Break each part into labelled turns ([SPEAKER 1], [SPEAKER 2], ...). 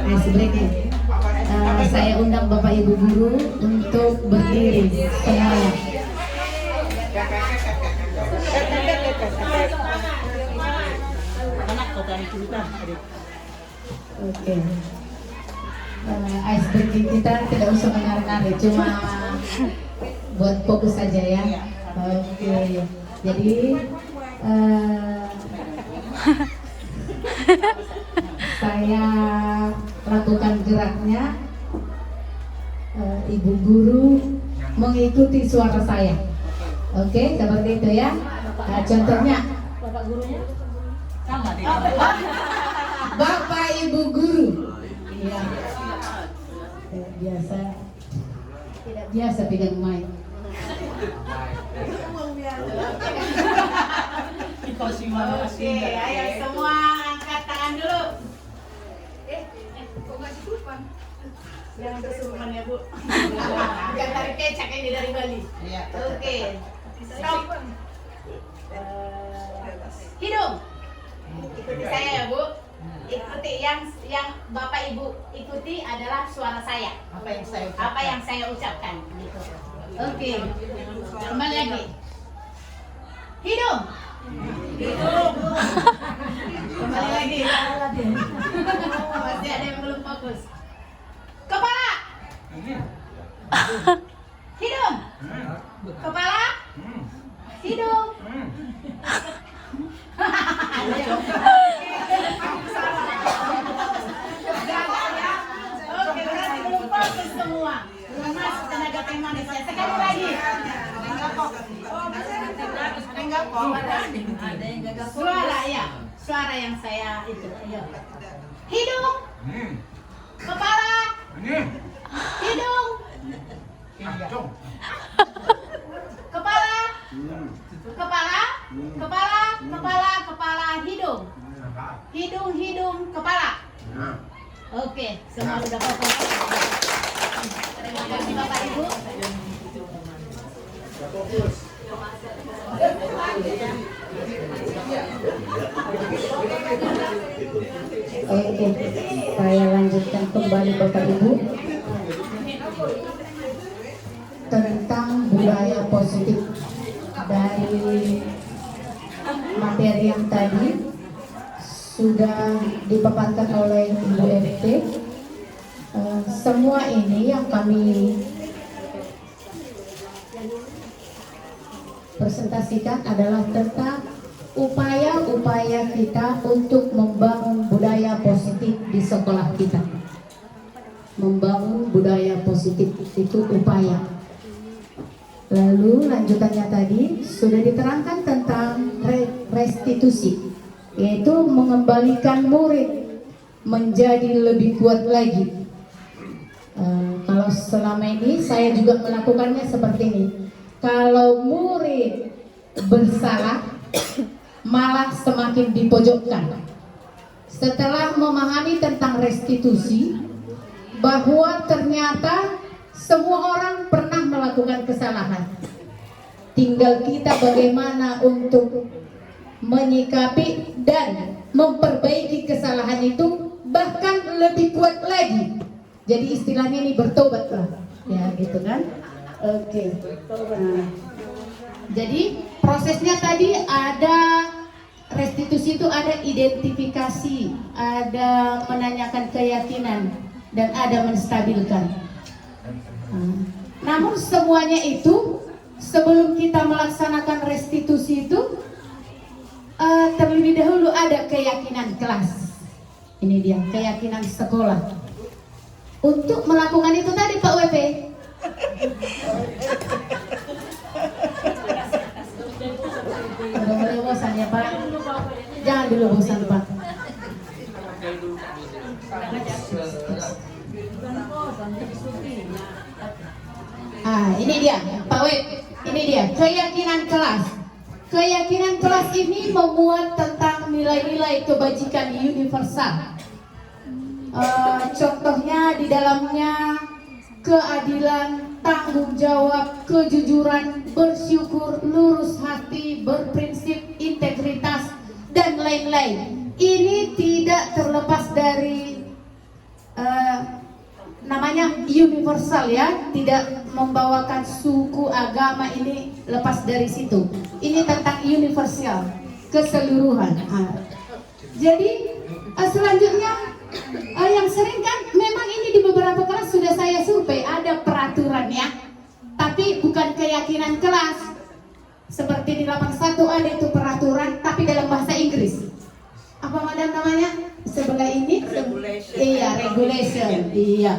[SPEAKER 1] ice breaking. Saya undang Bapak Ibu guru untuk berdiri semuanya. Oke. Ice breaking kita tidak usah menarik-narik, cuma buat fokus saja ya. Oke. Jadi saya lakukan geraknya, Ibu guru mengikuti suara saya. Oke, seperti itu ya. Nah, contohnya Bapak gurunya sama Bapak Ibu guru. Iya. Tidak biasa pegang mic. Oke, ayo semua angkat tangan dulu. Kok nggak kesurupan? Jangan kesurupan ya, Bu. Jangan tarik kecak ini dari Bali. Oke. Stop. Hidung. Ikuti saya ya, Bu. Ikuti yang Bapak Ibu ikuti adalah suara saya. Apa yang saya ucapkan. Gitu. Oke. Kembali lagi. Hidung. Hidung. Kembali lagi. Masih ada yang belum fokus. Kepala. Hidung. Kepala. Hidung. Oke, berarti belum fokus semua. Belum masuk tenaga manusia. Sekali lagi. Suara ya, suara yang saya itu. Ayo. Hidung. Kepala. Hidung. Kepala. Kepala. Kepala, hidung. Hidung, kepala. Oke, semua sudah fokus. Terima kasih Bapak Ibu. Oke, saya lanjutkan kembali Bapak Ibu tentang budaya positif. Dari materi yang tadi sudah dipaparkan oleh Ibu RT. Semua ini yang kami presentasikan adalah tentang upaya-upaya kita untuk membangun budaya positif di sekolah kita. Membangun budaya positif itu upaya. Lalu lanjutannya tadi sudah diterangkan tentang restitusi, yaitu mengembalikan murid menjadi lebih kuat lagi. Kalau selama ini saya juga melakukannya seperti ini. Kalau murid bersalah malah semakin dipojokkan. Setelah memahami tentang restitusi, bahwa ternyata semua orang pernah melakukan kesalahan. Tinggal kita bagaimana untuk menyikapi dan memperbaiki kesalahan itu, bahkan lebih kuat lagi. Jadi istilahnya ini bertobatlah, ya gitu kan? Oke. Nah, jadi prosesnya tadi ada restitusi, itu ada identifikasi, ada menanyakan keyakinan, dan ada menstabilkan. Namun semuanya itu sebelum kita melaksanakan restitusi itu terlebih dahulu ada keyakinan kelas. Ini dia keyakinan sekolah. Untuk melakukan itu tadi Pak WP. Udah mulai bosan ya Pak. Jangan dulu bosan Pak. Ini dia Pak Web, ini dia keyakinan kelas. Keyakinan kelas ini memuat tentang nilai-nilai kebajikan universal. Contohnya di dalamnya keadilan, tanggung jawab, kejujuran, bersyukur, lurus hati, berprinsip, integritas, dan lain-lain. Ini tidak terlepas dari namanya universal ya, tidak membawakan suku, agama, ini lepas dari situ. Ini tentang universal, keseluruhan. Jadi selanjutnya yang sering kan, memang ini di beberapa kelas sudah saya survei, ada peraturannya, tapi bukan keyakinan kelas. Seperti di 81 ada itu peraturan, tapi dalam bahasa Inggris. Apa madam namanya? Sebelah ini?
[SPEAKER 2] Regulation.
[SPEAKER 1] Iya, regulation. Iya.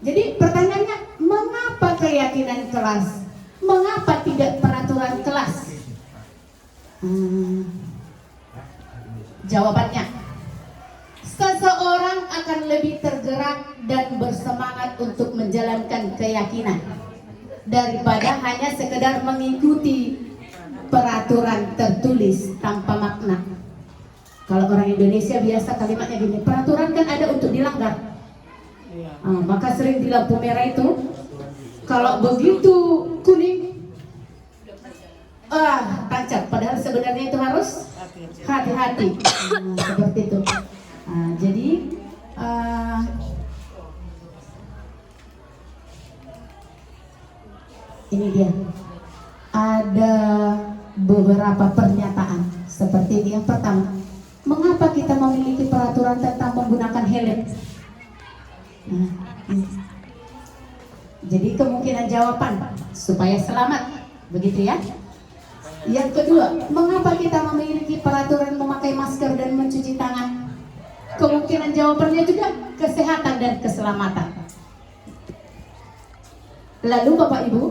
[SPEAKER 1] Jadi pertanyaannya, mengapa keyakinan kelas? Mengapa tidak peraturan kelas? Jawabannya, seseorang akan lebih tergerak dan bersemangat untuk menjalankan keyakinan daripada hanya sekedar mengikuti peraturan tertulis tanpa makna. Kalau orang Indonesia biasa kalimatnya gini, peraturan kan ada untuk dilanggar. Maka sering di lampu merah itu, kalau begitu kuning, tancap. Padahal sebenarnya itu harus hati-hati. Seperti itu. Jadi ini dia, ada beberapa pernyataan seperti ini. Yang pertama, mengapa kita memiliki peraturan tentang menggunakan helm? Jadi kemungkinan jawaban supaya selamat, begitu ya. Yang kedua, mengapa kita memiliki peraturan memakai masker dan mencuci tangan? Kemungkinan jawabannya juga kesehatan dan keselamatan. Lalu Bapak Ibu,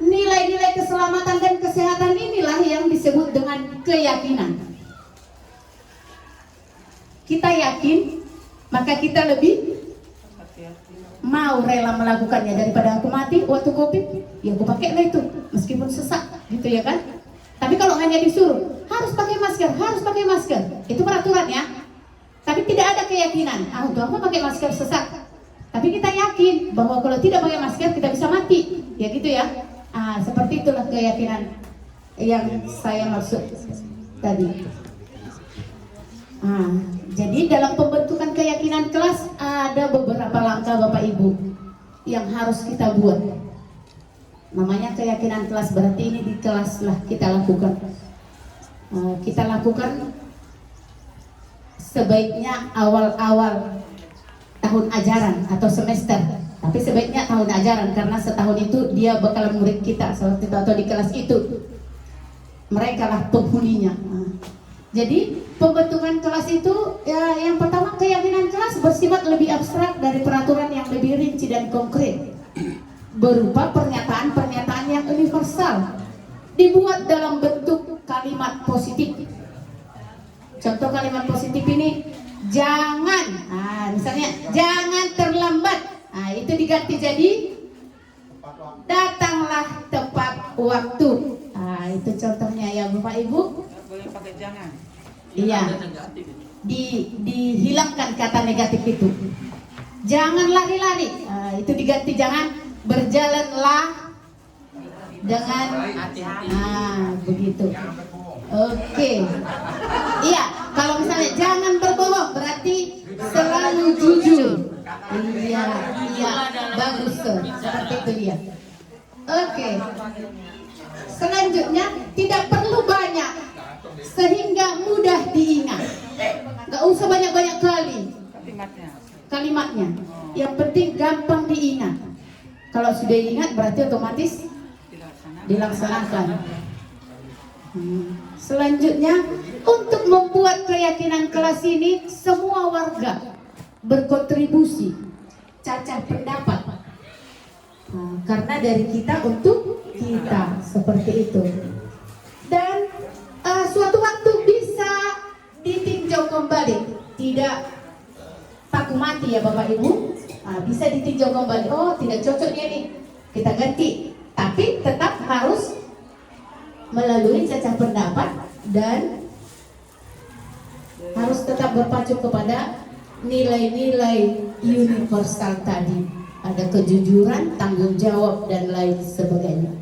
[SPEAKER 1] nilai-nilai keselamatan dan kesehatan inilah yang disebut dengan keyakinan. Kita yakin, maka kita lebih mau rela melakukannya daripada aku mati waktu COVID, ya aku pakai lah itu, meskipun sesak, gitu ya kan? Tapi kalau hanya disuruh harus pakai masker, itu peraturan ya. Tapi tidak ada keyakinan. Untuk apa pakai masker sesak? Tapi kita yakin bahwa kalau tidak pakai masker kita bisa mati, ya gitu ya. Seperti itulah keyakinan yang saya maksud tadi. Jadi dalam pembentukan keyakinan kelas ada beberapa langkah Bapak Ibu yang harus kita buat. Namanya keyakinan kelas, berarti ini di kelas lah kita lakukan. Kita lakukan sebaiknya awal-awal tahun ajaran atau semester. Tapi sebaiknya tahun ajaran, karena setahun itu dia bakal murid kita seperti itu, atau di kelas itu mereka lah penghuninya. Jadi pembentukan kelas itu ya, yang pertama keyakinan kelas bersifat lebih abstrak dari peraturan yang lebih rinci dan konkret, berupa pernyataan-pernyataan yang universal, dibuat dalam bentuk kalimat positif. Contoh kalimat positif ini, jangan, misalnya jangan terlambat, itu diganti jadi datanglah tepat waktu. Itu contohnya ya Bapak Ibu.
[SPEAKER 2] Boleh pakai jangan.
[SPEAKER 1] Iya. Dihilangkan kata negatif itu. Jangan lari-lari. Itu diganti jangan berjalanlah dengan hati-hati. Begitu. Oke. Iya, kalau misalnya jangan berbohong berarti selalu jujur. Iya, bagus tuh. Seperti itu dia. Oke. Selanjutnya, tidak perlu banyak sehingga mudah diingat. Gak usah banyak-banyak kali kalimatnya. Yang penting gampang diingat. Kalau sudah diingat berarti otomatis dilaksanakan. Selanjutnya, untuk membuat keyakinan kelas ini semua warga berkontribusi, cacah pendapat. Karena dari kita untuk kita, seperti itu. Dan suatu waktu bisa ditinjau kembali, tidak paku mati ya Bapak Ibu. Bisa ditinjau kembali, oh tidak cocok dia nih, kita ganti. Tapi tetap harus melalui cacah pendapat dan harus tetap berpacu kepada nilai-nilai universal tadi. Ada kejujuran, tanggung jawab, dan lain sebagainya.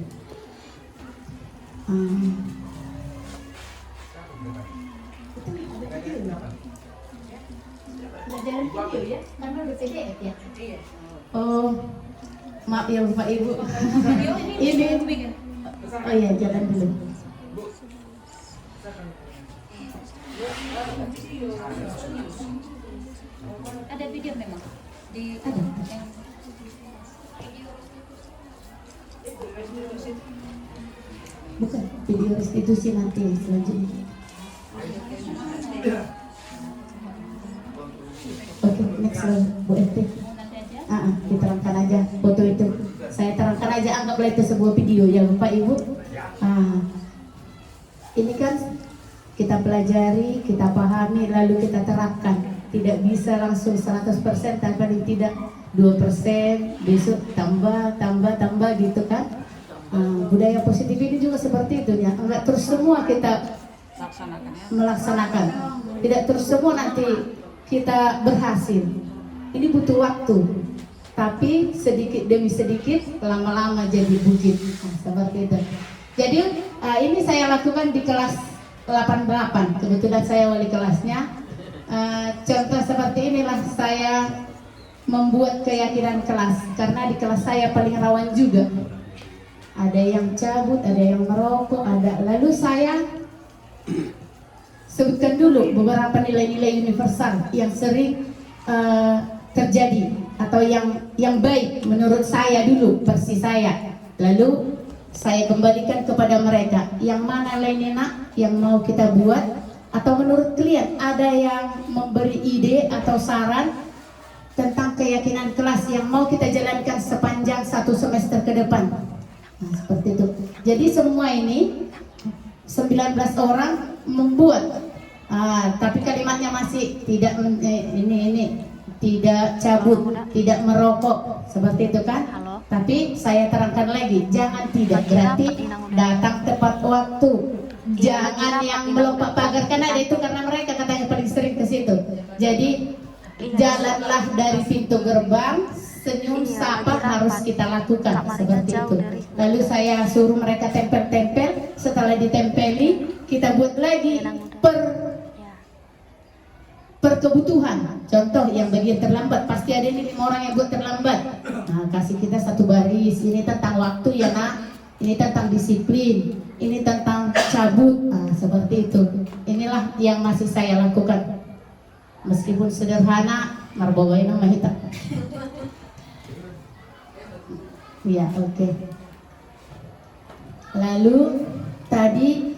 [SPEAKER 1] jalan video ya, karena udah PDF ya. Oh, maaf ya Bapak Ibu. Ini. Oh iya, jalan dulu.
[SPEAKER 2] Ada video memang di
[SPEAKER 1] Ada. Bukan, video restitusi nanti selanjutnya. Oke, next slide, Bu FT. Diterangkan aja foto itu. Saya terangkan aja, anggaplah itu sebuah video ya Bapak Ibu. Ini kan kita pelajari, kita pahami, lalu kita terapkan. Tidak bisa langsung 100%, tapi paling tidak 2%, besok tambah gitu kan. Budaya positif ini juga seperti itu ya. Enggak terus semua kita melaksanakan. Tidak terus semua nanti kita berhasil. Ini butuh waktu. Tapi sedikit demi sedikit, lama-lama jadi bukit. Seperti itu. Jadi ini saya lakukan di kelas 88. Kebetulan saya wali kelasnya. Contoh seperti inilah saya membuat keyakinan kelas. Karena di kelas saya paling rawan juga. Ada yang cabut, ada yang merokok, ada. Lalu saya sebutkan dulu beberapa nilai-nilai universal yang sering terjadi atau yang baik menurut saya dulu, versi saya. Lalu saya kembalikan kepada mereka. Yang mana lainnya nak yang mau kita buat? Atau menurut kalian ada yang memberi ide atau saran tentang keyakinan kelas yang mau kita jalankan sepanjang 1 semester ke depan? Nah, seperti itu. Jadi semua ini 19 orang membuat, tapi kalimatnya masih tidak ini tidak cabut, tidak merokok, seperti itu kan? Tapi saya terangkan lagi, jangan tidak berarti datang tepat waktu, jangan yang melompat pagar, karena ada itu karena mereka katanya paling sering ke situ. Jadi jalanlah dari pintu gerbang, senyum sapa harus kita lakukan seperti itu. Lalu saya suruh mereka tempel-tempel, setelah ditempeli kita buat lagi per kebutuhan. Contoh yang bagian terlambat, pasti ada ini 5 orang yang buat terlambat. Nah, kasih kita 1 baris. Ini tentang waktu ya nak, ini tentang disiplin, ini tentang cabut. Nah, seperti itu. Inilah yang masih saya lakukan. Meskipun sederhana, marbogoy nama kita. Ya, oke. Lalu tadi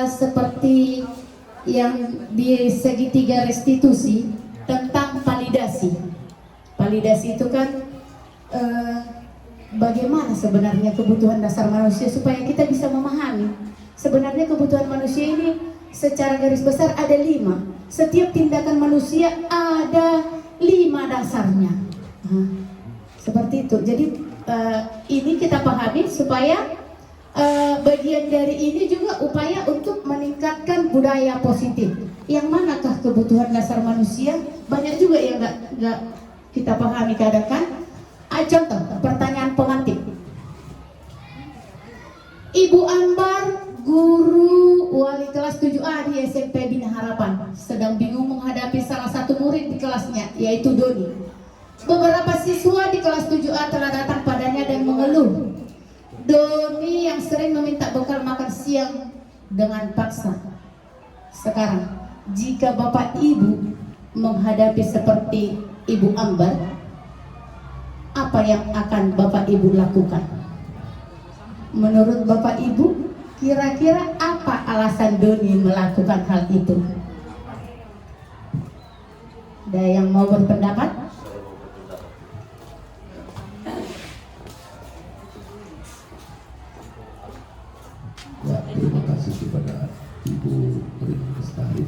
[SPEAKER 1] seperti yang di segitiga restitusi tentang validasi. Validasi itu kan bagaimana sebenarnya kebutuhan dasar manusia supaya kita bisa memahami. Sebenarnya kebutuhan manusia ini secara garis besar ada 5. Setiap tindakan manusia ada 5 dasarnya. Seperti itu. Jadi ini kita pahami supaya bagian dari ini juga upaya untuk meningkatkan budaya positif. Yang manakah kebutuhan dasar manusia? Banyak juga yang nggak kita pahami kadang kan. Contoh pertanyaan pengantin. Ibu Ambar, guru wali kelas 7A di SMP Bina Harapan, sedang bingung menghadapi salah satu murid di kelasnya, yaitu Doni. Beberapa siswa di kelas 7A telah datang padanya dan mengeluh. Doni yang sering meminta bekal makan siang dengan paksa. Sekarang, jika Bapak Ibu menghadapi seperti Ibu Ambar, apa yang akan Bapak Ibu lakukan? Menurut Bapak Ibu, kira-kira apa alasan Doni melakukan hal itu? Ada yang mau berpendapat?
[SPEAKER 3] Ya, terima kasih kepada Ibu Rin Lestari.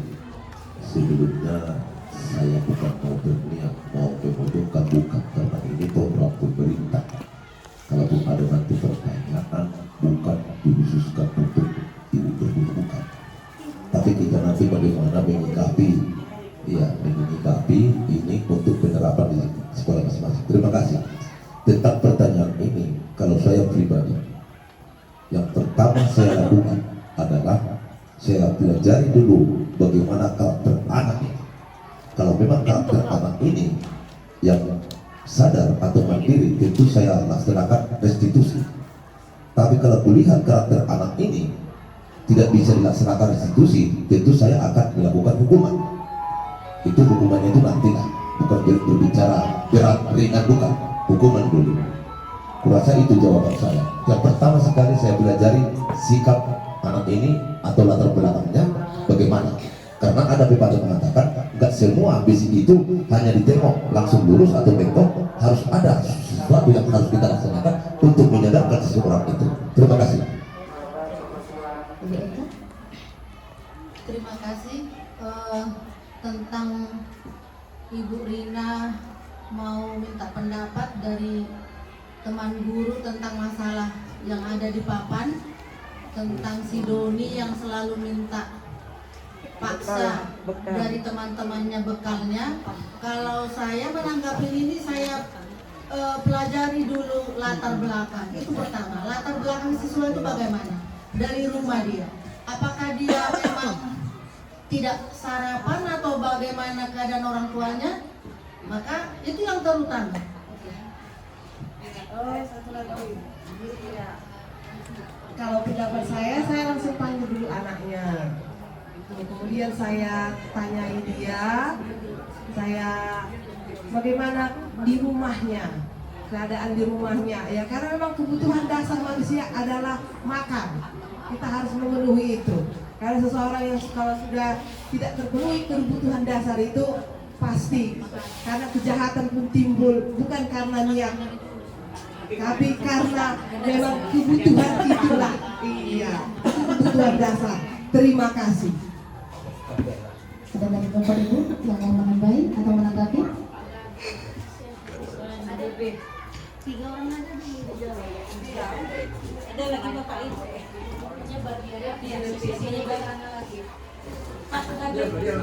[SPEAKER 3] Sebelumnya saya bukan mau berniat mau memojokkan, bukan, karena ini program pemerintah. Kalau ada nanti pertanyaan, bukan dikhususkan untuk Ibu Gubernur, bukan. Tapi kita nanti bagaimana menyikapi, ya menyikapi ini untuk penerapan di sekolah masing-masing. Terima kasih. Tentang pertanyaan ini, kalau saya pribadi, yang pertama saya lakukan adalah saya pelajari dulu bagaimana karakter anak ini. Kalau memang memang karakter anak ini yang sadar atau mandiri, tentu saya laksanakan restitusi. Tapi kalau kulihat karakter anak ini tidak bisa dilaksanakan restitusi, tentu saya akan melakukan hukuman. Itu hukumannya itu nantilah, bukan berbicara berat ringan, bukan, hukuman dulu. Kurasa itu jawaban saya. Yang pertama sekali saya pelajari sikap anak ini atau latar belakangnya bagaimana. Karena ada pepatah mengatakan nggak semua ambisi itu hanya ditengok langsung lurus atau bengkok, harus ada sesuatu yang harus kita laksanakan untuk menyadarkan seseorang itu. Terima kasih.
[SPEAKER 4] Terima kasih. Tentang Ibu Rina mau minta pendapat dari teman guru tentang masalah yang ada di papan, tentang si Doni yang selalu minta paksa dari teman-temannya bekalnya. Kalau saya menanggapi ini, saya pelajari dulu latar belakang. Itu pertama, latar belakang siswa itu bagaimana dari rumah dia. Apakah dia memang tidak sarapan atau bagaimana keadaan orang tuanya? Maka itu yang terutama.
[SPEAKER 5] Satu lagi. Kalau pendapat saya langsung panggil dulu anaknya. Kemudian saya tanyai dia, bagaimana di rumahnya, keadaan di rumahnya. Ya karena memang kebutuhan dasar manusia adalah makan. Kita harus memenuhi itu. Karena seseorang yang kalau sudah tidak terpenuhi kebutuhan dasar itu pasti karena kejahatan pun timbul, bukan karena niat, tapi karena memang kebutuhan itulah. Iya, kebutuhan dasar. Terima kasih.
[SPEAKER 1] Ada lagi Bapak Ibu yang mau menambahi atau menanggapi?
[SPEAKER 2] Ada B. 3 orang aja dijawab. Ada lagi Bapak Ibu. Pokoknya bagiannya biar sisinya lagi. Pas lagi.